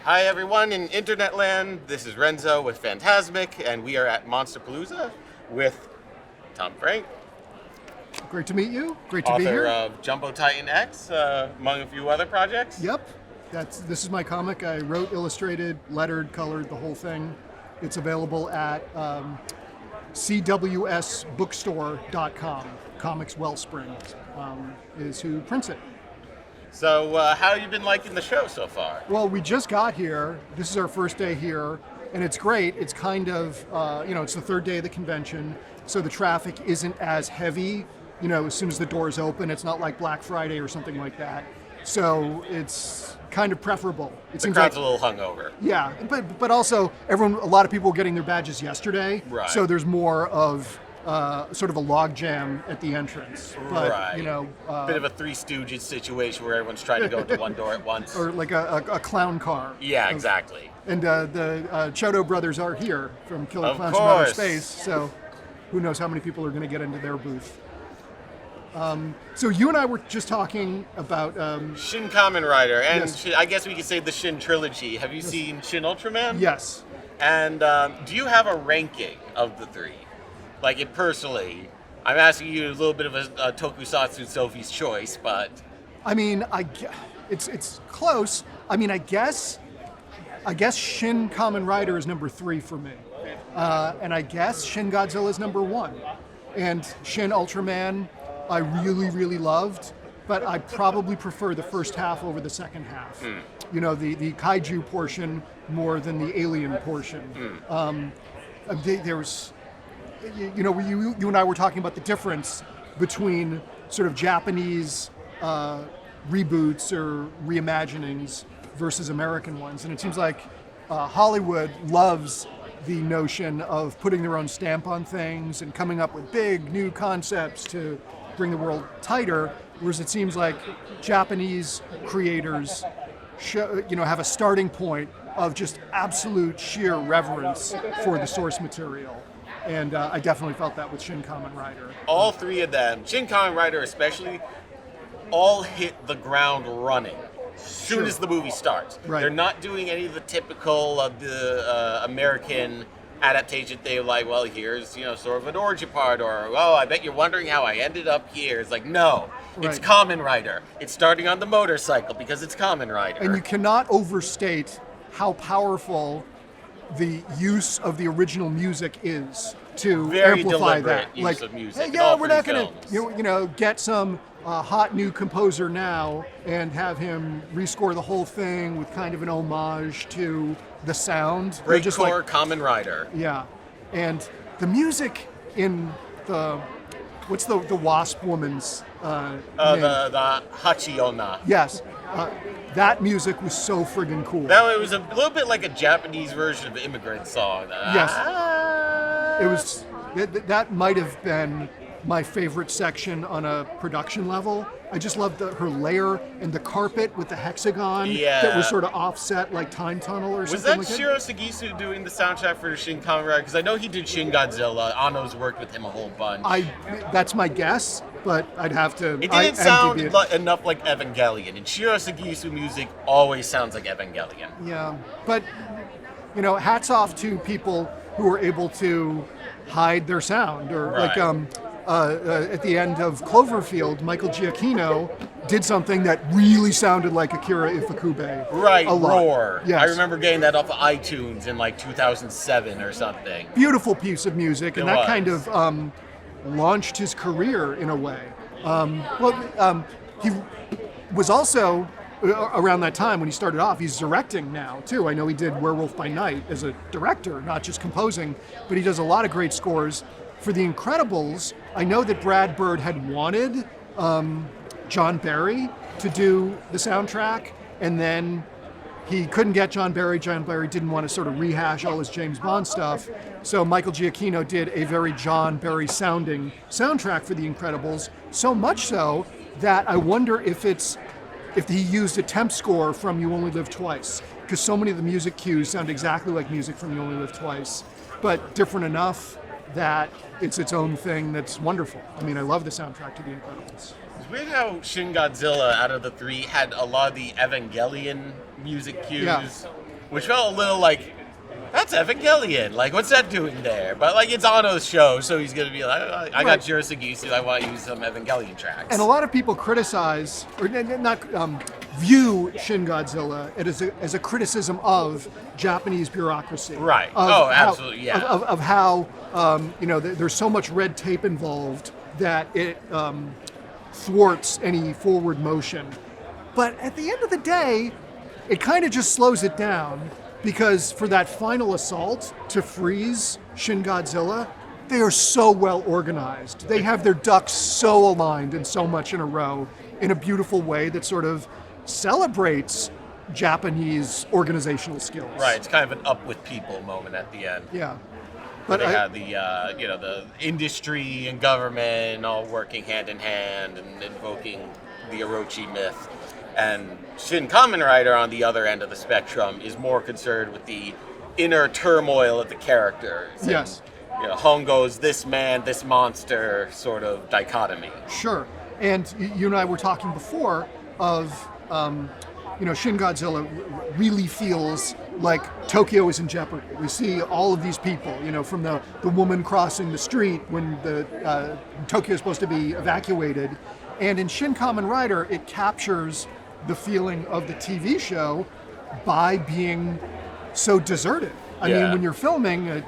Hi everyone in internet land, this is Renzo with Phantasmic, and we are at Monsterpalooza with Franck, Great to meet you. Great to be author here. of Jumbo Titan X, among a few other projects. Yep. This is my comic. I wrote, illustrated, lettered, colored, the whole thing. It's available at cwsbookstore.com. Comics Wellspring is who prints it. So how have you been liking the show so far? Well, we just got here. This is our first day here, and it's great. It's kind of, it's the third day of the convention, so the traffic isn't as heavy, as soon as the doors open. It's not like Black Friday or something like that. So it's kind of preferable. The crowd's a little hungover. Yeah, but also a lot of people were getting their badges yesterday, right. So there's more of sort of a log jam at the entrance. But, right. Bit of a Three Stooges situation where everyone's trying to go to one door at once. Or like a clown car. Yeah, exactly. And the Chodo brothers are here from Killer Of Clowns from Outer course. Space, so who knows how many people are going to get into their booth. So you and I were just talking about... Shin Kamen Rider, and Yes. I guess we could say the Shin trilogy. Have you seen Shin Ultraman? Yes. And do you have a ranking of the three? Like it personally, I'm asking you a little bit of a tokusatsu Sophie's choice, but I mean, it's close. I mean, I guess Shin Kamen Rider is number 3 for me. And I guess Shin Godzilla is number 1. And Shin Ultraman, I really, really loved, but I probably prefer the first half over the second half. The kaiju portion more than the alien portion. There was... you and I were talking about the difference between sort of Japanese reboots or reimaginings versus American ones. And it seems like Hollywood loves the notion of putting their own stamp on things and coming up with big new concepts to bring the world tighter, whereas it seems like Japanese creators have a starting point of just absolute sheer reverence for the source material. And I definitely felt that with Shin Kamen Rider. all three of them, Shin Kamen Rider especially, all hit the ground running as soon as the movie starts. Right. They're not doing any of the typical of the American adaptation thing, like, well, here's sort of an origin part, or I bet you're wondering how I ended up here. It's like, no, it's Right. Kamen Rider. It's starting on the motorcycle because it's Kamen Rider. And you cannot overstate how powerful the use of the original music is to Very amplify deliberate that. use of music hey, in yeah, all we're three not going films. to get some hot new composer now and have him rescore the whole thing with kind of an homage to the sound. They're just Breakcore Kamen Rider. yeah, and the music in what's the Wasp woman's name? The Hachiona. Yes, that music was so friggin' cool. Now it was a little bit like a Japanese version of the Immigrant Song. Yes. It was that might have been my favorite section on a production level. I just loved her layer and the carpet with the hexagon that was sort of offset like Time Tunnel or Was something that like that. Shiro Sagisu doing the soundtrack for Shin Kamen Rider? Because I know he did Shin Godzilla. Anno's worked with him a whole bunch. That's my guess, but I'd have to. It didn't sound enough like Evangelion, and Shiro Sagisu music always sounds like Evangelion. Yeah, but hats off to people who are able to hide their sound, or Right. at the end of Cloverfield, Michael Giacchino did something that really sounded like Akira Ifukube. Right, a lot. Roar. Yes. I remember getting that off of iTunes in like 2007 or something. Beautiful piece of music, and It that was. kind of launched his career in a way. He was also, around that time when he started off, he's directing now too. I know he did Werewolf by Night as a director, not just composing, but he does a lot of great scores. For The Incredibles, I know that Brad Bird had wanted John Barry to do the soundtrack, and then he couldn't get John Barry. John Barry didn't want to sort of rehash all his James Bond stuff, so Michael Giacchino did a very John Barry sounding soundtrack for The Incredibles, so much so that I wonder if he used a temp score from You Only Live Twice, because so many of the music cues sound exactly like music from You Only Live Twice, but different enough that it's its own thing that's wonderful. I mean, I love the soundtrack to The Incredibles. It's weird how Shin Godzilla, out of the three, had a lot of the Evangelion music cues. Yeah. which felt a little like, that's Evangelion. Like, what's that doing there? But, like, it's Anno's show, so he's going to be like, I got Jurasagisu, I want to use some Evangelion tracks. And a lot of people criticize, or not view Shin Godzilla as a criticism of Japanese bureaucracy. Right. Absolutely, yeah. Of how, there's so much red tape involved that it thwarts any forward motion. But at the end of the day, it kind of just slows it down. Because for that final assault to freeze Shin Godzilla, they are so well organized. They have their ducks so aligned and so much in a row in a beautiful way that sort of celebrates Japanese organizational skills. Right, it's kind of an up with people moment at the end. Yeah. But they had the industry and government all working hand in hand and invoking the Orochi myth. And Shin Kamen Rider, on the other end of the spectrum, is more concerned with the inner turmoil of the characters. Yes. And, Hongo's this man, this monster sort of dichotomy. Sure. And you and I were talking before of, Shin Godzilla really feels like Tokyo is in jeopardy. We see all of these people, from the woman crossing the street when Tokyo is supposed to be evacuated. And in Shin Kamen Rider, it captures the feeling of the TV show by being so deserted. I mean, when you're filming a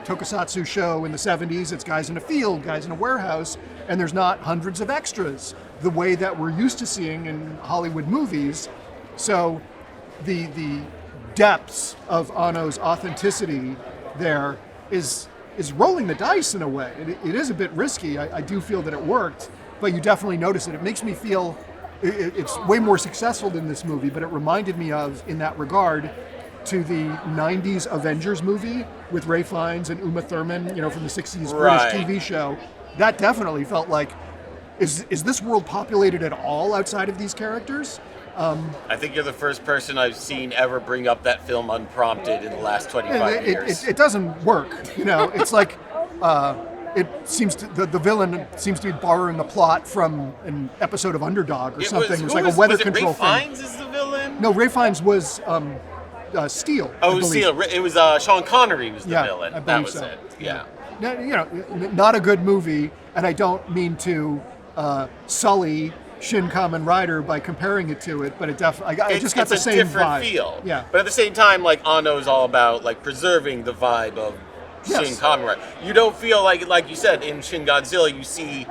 tokusatsu show in the 70s, it's guys in a field, guys in a warehouse, and there's not hundreds of extras the way that we're used to seeing in Hollywood movies. So the depths of Anno's authenticity there is rolling the dice in a way. It is a bit risky. I do feel that it worked, but you definitely notice it. It makes me feel it's way more successful than this movie, but it reminded me of, in that regard, to the 90s Avengers movie with Ray Fiennes and Uma Thurman, from the 60s British TV show. That definitely felt like, is this world populated at all outside of these characters? I think you're the first person I've seen ever bring up that film unprompted in the last 25 years. It doesn't work. It's like... it seems the villain seems to be borrowing the plot from an episode of Underdog or something. It was like a weather control thing. Ray Fiennes is the villain? No, Ray Fiennes was Steel. Oh, Steel. It was Sean Connery was the villain. I believe that was so. it. Yeah. Not a good movie, and I don't mean to sully Shin Kamen Rider by comparing it to it, but it definitely I just got the same vibe. It's a different feel. Yeah. But at the same time, like Anno is all about like preserving the vibe of Shin Kamen Rider. You don't feel like you said in Shin Godzilla, you see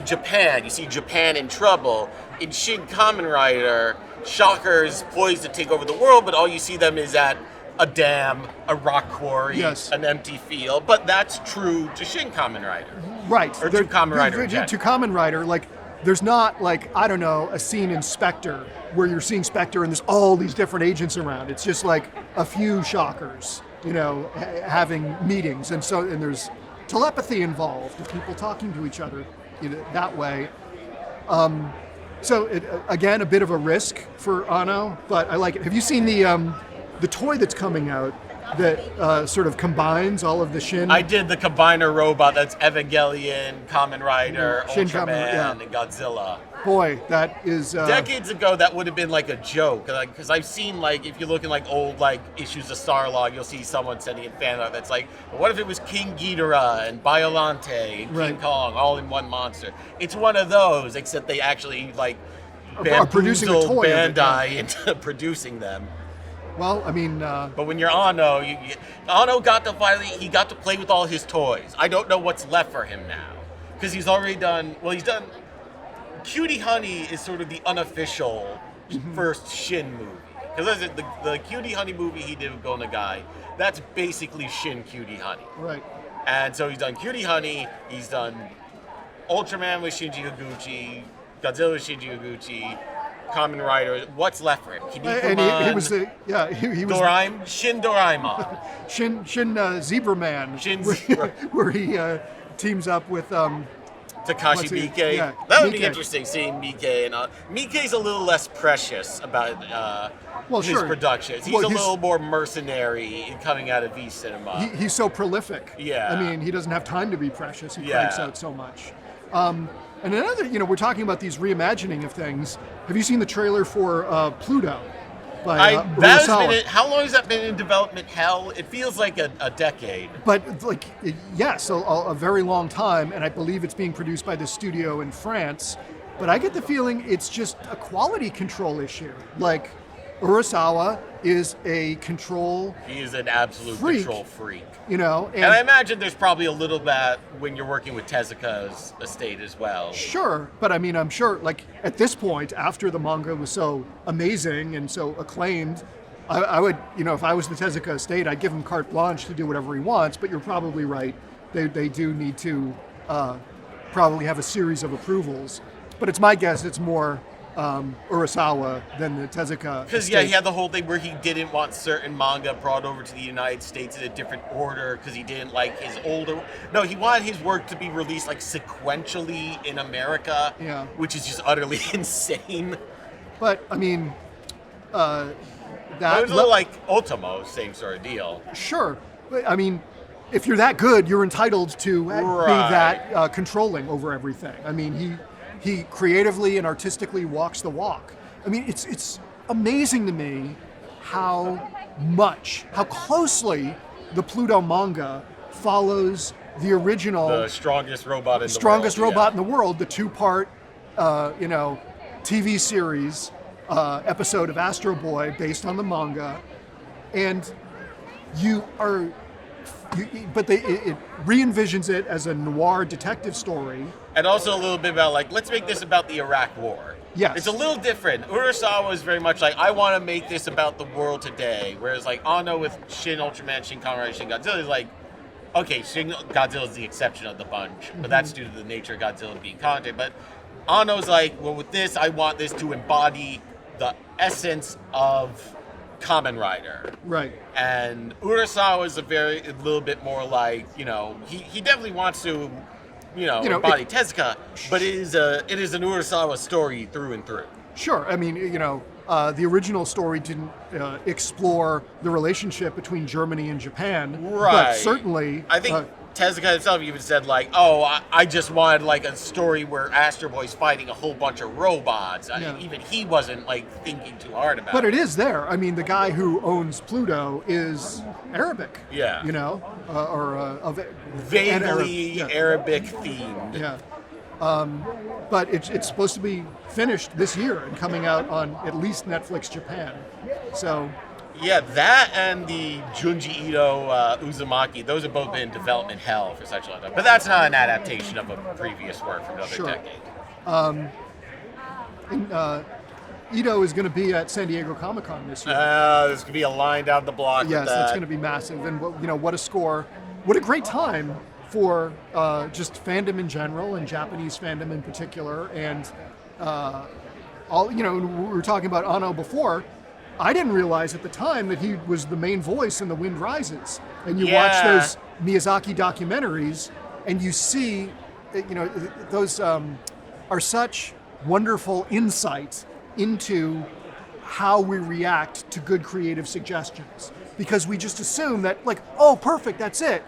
Japan in trouble. In Shin Kamen Rider, Shocker's poised to take over the world, but all you see them is at a dam, a rock quarry, an empty field. But that's true to Shin Kamen Rider. Right. Or to Kamen Rider. To Kamen Rider, there's not a scene in Spectre where you're seeing Spectre and there's all these different agents around. It's just like a few Shockers. Having meetings, and there's telepathy involved, with people talking to each other, that way. Again, a bit of a risk for Anno, but I like it. Have you seen the toy that's coming out that sort of combines all of the Shin? I did the combiner robot that's Evangelion, Kamen Rider, Shin Ultraman, and Godzilla. Boy, that is... Decades ago, that would have been like a joke. Because I've seen, if you look in old issues of Starlog, you'll see someone sending in fan art that's like, what if it was King Ghidorah and Biollante and King Kong all in one monster? It's one of those, except they actually, bamboozled Bandai into producing them. Well, I mean... But when you're Anno, Anno got to play with all his toys. I don't know what's left for him now. Because he's already done... Cutie Honey is sort of the unofficial first Shin movie. Because the Cutie Honey movie he did with Go Nagai, that's basically Shin Cutie Honey. Right. And so he's done Cutie Honey, he's done Ultraman with Shinji Higuchi, Godzilla with Shinji Higuchi, Kamen Rider. What's left for him? And he was Shin Doraemon. Shin Zebra Man. Shin Zebra. Where he teams up with... Takashi Miike. Yeah, that would be interesting seeing Miike. And Miike's a little less precious about his productions. He's a little more mercenary in coming out of V Cinema. He's so prolific. Yeah. I mean, he doesn't have time to be precious. He cranks out so much. And another, we're talking about these reimagining of things. Have you seen the trailer for Pluto? by That has Urasawa. been how long has that been in development hell? It feels like a decade. But like, yes, a very long time, and I believe it's being produced by the studio in France. But I get the feeling it's just a quality control issue. Like, Urasawa is a control. He is an absolute freak, control freak. You know, And I imagine there's probably a little bit when you're working with Tezuka's estate as well. Sure, but I mean, I'm sure, like, at this point, after the manga was so amazing and so acclaimed, I would, you know, if I was the Tezuka estate, I'd give him carte blanche to do whatever he wants, but you're probably right. They do need to probably have a series of approvals. But it's my guess it's more Urasawa than the Tezuka Because, estate. he had the whole thing where he didn't want certain manga brought over to the United States in a different order because he didn't like his older... No, he wanted his work to be released, like, sequentially in America, Yeah. which is just utterly insane. But, I mean, It was a little like Ultimo, same sort of deal. Sure. But, I mean, if you're that good, you're entitled to be that controlling over everything. I mean, he creatively and artistically walks the walk. I mean, it's amazing to me how closely the Pluto manga follows the original, The strongest robot in the strongest world. robot in the world, the two-part, TV series episode of Astro Boy based on the manga, and it re-envisions it as a noir detective story. And also a little bit about, like, let's make this about the Iraq War. Yes. It's a little different. Urasawa is very much like, I want to make this about the world today. Whereas, like, Anno with Shin Ultraman, Shin Kamen, Shin Godzilla is like, okay, Shin Godzilla is the exception of the bunch, but that's due to the nature of Godzilla being content. But Anno's like, well, with this, I want this to embody the essence of Kamen Rider. Right. And Urasawa is a little bit more like, he definitely wants to, embody Tezuka, but it is an Urasawa story through and through. Sure. I mean, the original story didn't explore the relationship between Germany and Japan. Right. But certainly, I think Tezuka himself even said, like, I just wanted, like, a story where Astroboy's fighting a whole bunch of robots. I mean, even he wasn't, like, thinking too hard about it. But it is there. I mean, the guy who owns Pluto is Arabic. Yeah. Or of vaguely Arabic themed. Yeah. But it's supposed to be finished this year and coming out on at least Netflix Japan. So. Yeah, that and the Junji Ito Uzamaki, those have both been in development hell for such a long time. But that's not an adaptation of a previous work from another decade. Ito is going to be at San Diego Comic-Con this year. There's going to be a line down the block. Yes, with that. that's going to be massive. And what a score. What a great time for just fandom in general and Japanese fandom in particular. And we were talking about Anno before. I didn't realize at the time that he was the main voice in The Wind Rises. And you watch those Miyazaki documentaries and you see, those are such wonderful insights into how we react to good creative suggestions. Because we just assume that, like, oh, perfect, that's it.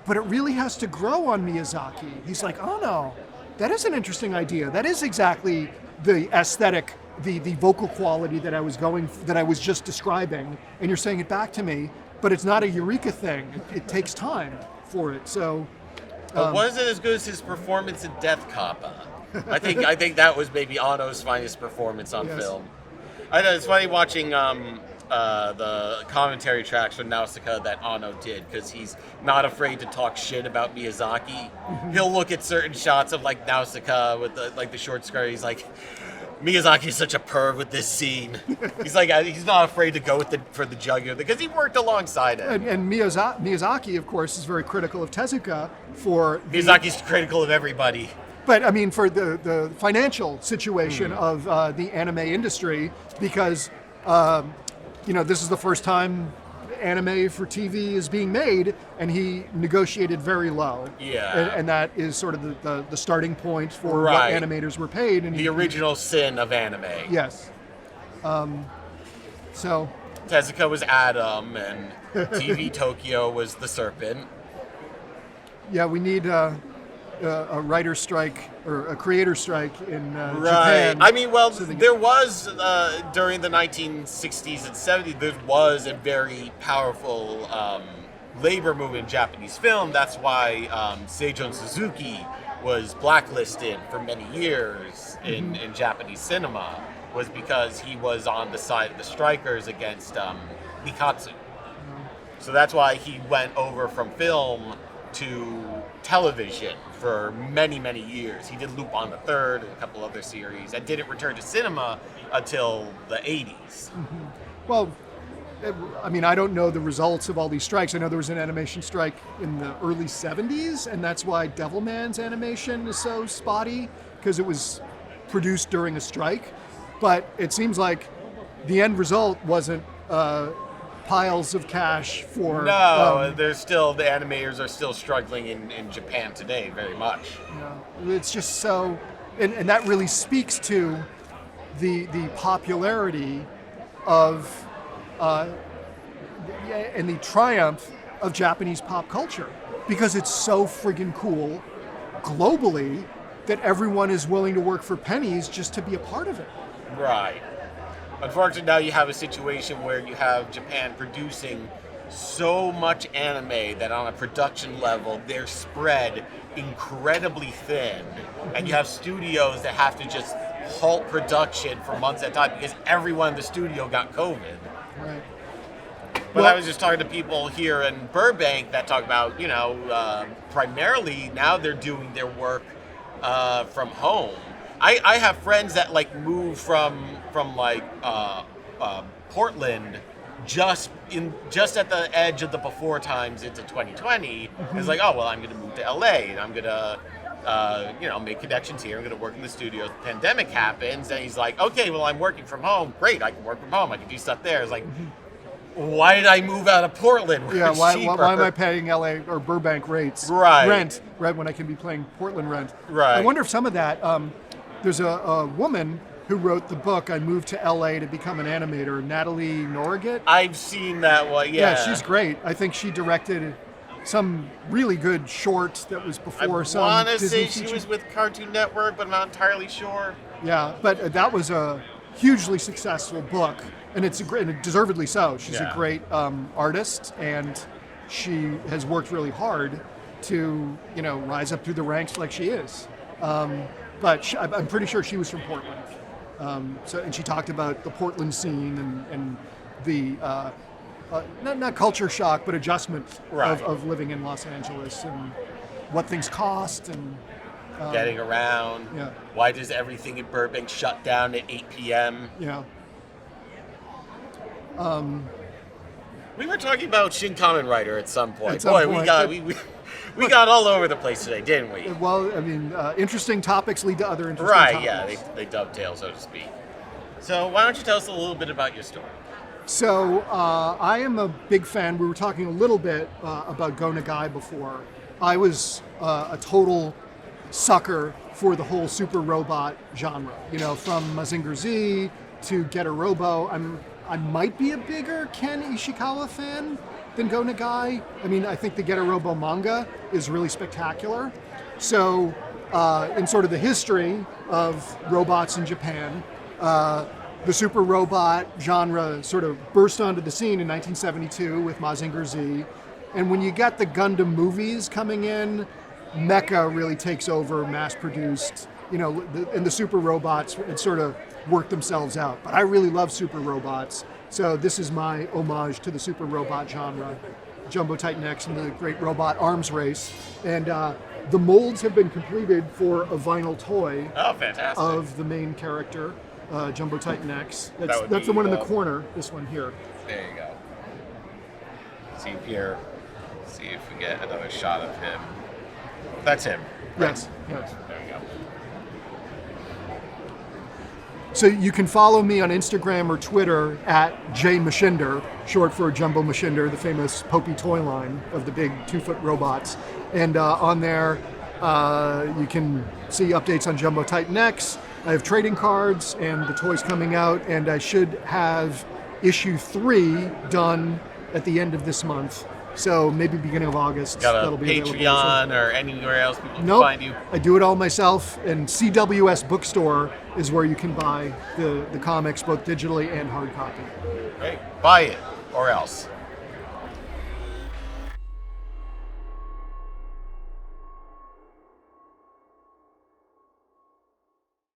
But it really has to grow on Miyazaki. He's like, oh no, that is an interesting idea. That is exactly the aesthetic, the vocal quality that I was just describing, and you're saying it back to me, but it's not a eureka thing. It takes time for it. So but wasn't as good as his performance in Death Kappa. I think that was maybe Anno's finest performance on film. I know it's funny watching the commentary tracks from Nausicaa that Anno did, because he's not afraid to talk shit about Miyazaki. He'll look at certain shots of, like, Nausicaa with the short skirt. He's like, Miyazaki is such a perv with this scene. He's like, he's not afraid to go for the jugular because he worked alongside it. And Miyazaki, of course, is very critical of Tezuka for Miyazaki's critical of everybody. But I mean, for the financial situation of the anime industry, because this is the first time anime for TV is being made, and he negotiated very low. Yeah. And that is sort of the starting point for what animators were paid. And the original sin of anime. Yes. So. Tezuka was Adam, and TV Tokyo was the serpent. Yeah, we need a writer strike or a creator strike in Right. Japan. I mean, well, So there was during the 1960s and 70s. There was a very powerful labor movement in Japanese film. That's why Seijun Suzuki was blacklisted for many years in Japanese cinema, was because he was on the side of the strikers against Nikatsu. So that's why he went over from film to television for many, many years. He did Lupin the Third and a couple other series, and didn't return to cinema until the 80s. Well, I mean, I don't know the results of all these strikes. I know there was an animation strike in the early 70s, and that's why Devilman's animation is so spotty, because it was produced during a strike. But it seems like the end result wasn't piles of cash for... No, there's still, the animators are still struggling in Japan today, very much. It's just so... And that really speaks to the popularity of... and the triumph of Japanese pop culture, because it's so friggin' cool globally that everyone is willing to work for pennies just to be a part of it. Right. Unfortunately, now you have a situation where you have Japan producing so much anime that on a production level, they're spread incredibly thin. And you have studios that have to just halt production for months at a time because everyone in the studio got COVID. Right. But I was just talking to people here in Burbank that talk about, primarily now they're doing their work from home. I have friends that like moved from Portland just at the edge of the before times into 2020. It's like, oh well, I'm going to move to LA and I'm going to make connections here. I'm going to work in the studios. The pandemic happens and he's like, okay, well I'm working from home. Great, I can work from home. I can do stuff there. It's like, why did I move out of Portland? Yeah, why am I paying LA or Burbank rent when I can be paying Portland rent? Right. I wonder if some of that. There's a woman who wrote the book I Moved to LA to Become an Animator, Natalie Norrigat. I've seen that one, yeah. Yeah, she's great. I think she directed some really good short that was before some I want to Disney say she feature. was with Cartoon Network, but I'm not entirely sure. Yeah, but that was a hugely successful book, and it's and deservedly so. She's a great artist, and she has worked really hard to rise up through the ranks like she is. But I'm pretty sure she was from Portland. And she talked about the Portland scene and the not culture shock, but adjustment of living in Los Angeles and what things cost and getting around. Yeah. Why does everything in Burbank shut down at 8 p.m.? Yeah. We were talking about Shin Kamen Rider at some point. At some point. We got all over the place today, didn't we? Well, I mean, interesting topics lead to other interesting Right, topics. yeah, they dovetail, so to speak. So why don't you tell us a little bit about your story? So I am a big fan. We were talking a little bit about Go Nagai before. I was a total sucker for the whole super robot genre. From Mazinger Z to Getter Robo. I might be a bigger Ken Ishikawa fan than Go Nagai. I mean, I think the Getter Robo manga is really spectacular. So, in sort of the history of robots in Japan, the super robot genre sort of burst onto the scene in 1972 with Mazinger Z. And when you get the Gundam movies coming in, Mecha really takes over, mass-produced. And the super robots had sort of worked themselves out. But I really love super robots. So this is my homage to the super robot genre, Jumbo Titan X and the Great Robot Arms Race. And the molds have been completed for a vinyl toy of the main character, Jumbo Titan X. That's the one in the corner, this one here. There you go. See here. See if we get another shot of him. That's him. Right? Yes. There we go. So you can follow me on Instagram or Twitter at @jmashinder, short for Jumbo Mashinder, the famous Popey toy line of the big 2-foot robots. And on there, you can see updates on Jumbo Titan X. I have trading cards and the toys coming out, and I should have issue 3 done at the end of this month. So maybe beginning of August. Got a that'll be available. Patreon or anywhere else people can Nope. find you? I do it all myself, and CWS Bookstore is where you can buy the comics both digitally and hard copy. Great. Buy it or else.